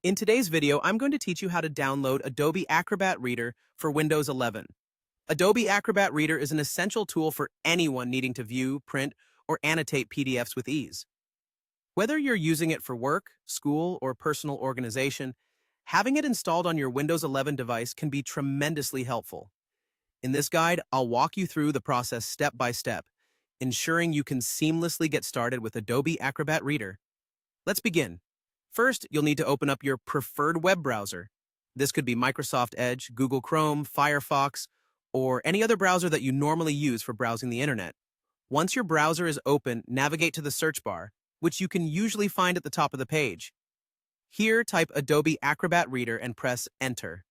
In today's video, I'm going to teach you how to download Adobe Acrobat Reader for Windows 11. Adobe Acrobat Reader is an essential tool for anyone needing to view, print, or annotate PDFs with ease. Whether you're using it for work, school, or personal organization, having it installed on your Windows 11 device can be tremendously helpful. In this guide, I'll walk you through the process step by step, ensuring you can seamlessly get started with Adobe Acrobat Reader. Let's begin. First, you'll need to open up your preferred web browser. This could be Microsoft Edge, Google Chrome, Firefox, or any other browser that you normally use for browsing the internet. Once your browser is open, navigate to the search bar, which you can usually find at the top of the page. Here, type Adobe Acrobat Reader and press Enter.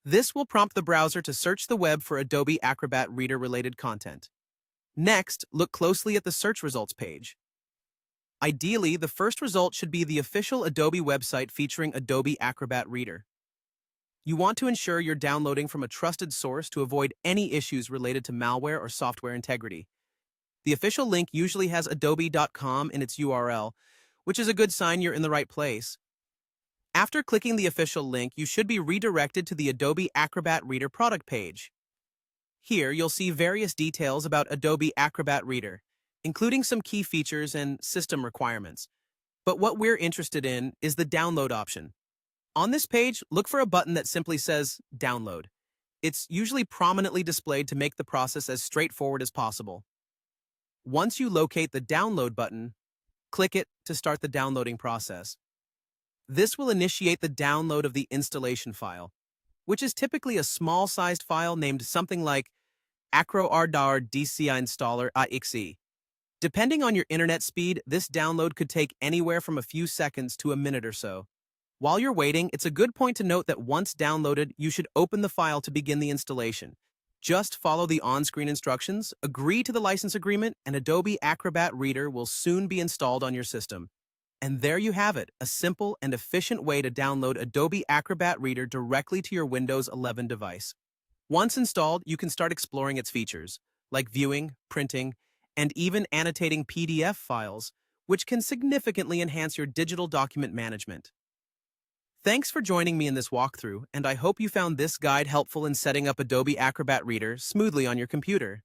This will prompt the browser to search the web for Adobe Acrobat Reader-related content. Next, look closely at the search results page. Ideally, the first result should be the official Adobe website featuring Adobe Acrobat Reader. You want to ensure you're downloading from a trusted source to avoid any issues related to malware or software integrity. The official link usually has adobe.com in its URL, which is a good sign you're in the right place. After clicking the official link, you should be redirected to the Adobe Acrobat Reader product page. Here, you'll see various details about Adobe Acrobat Reader, including some key features and system requirements. But what we're interested in is the download option. On this page, look for a button that simply says Download. It's usually prominently displayed to make the process as straightforward as possible. Once you locate the Download button, click it to start the downloading process. This will initiate the download of the installation file, which is typically a small-sized file named something like Acrobat DC installer.exe. Depending on your internet speed, this download could take anywhere from a few seconds to a minute or so. While you're waiting, it's a good point to note that once downloaded, you should open the file to begin the installation. Just follow the on-screen instructions, agree to the license agreement, and Adobe Acrobat Reader will soon be installed on your system. And there you have it, a simple and efficient way to download Adobe Acrobat Reader directly to your Windows 11 device. Once installed, you can start exploring its features, like viewing, printing, and even annotating PDF files, which can significantly enhance your digital document management. Thanks for joining me in this walkthrough, and I hope you found this guide helpful in setting up Adobe Acrobat Reader smoothly on your computer.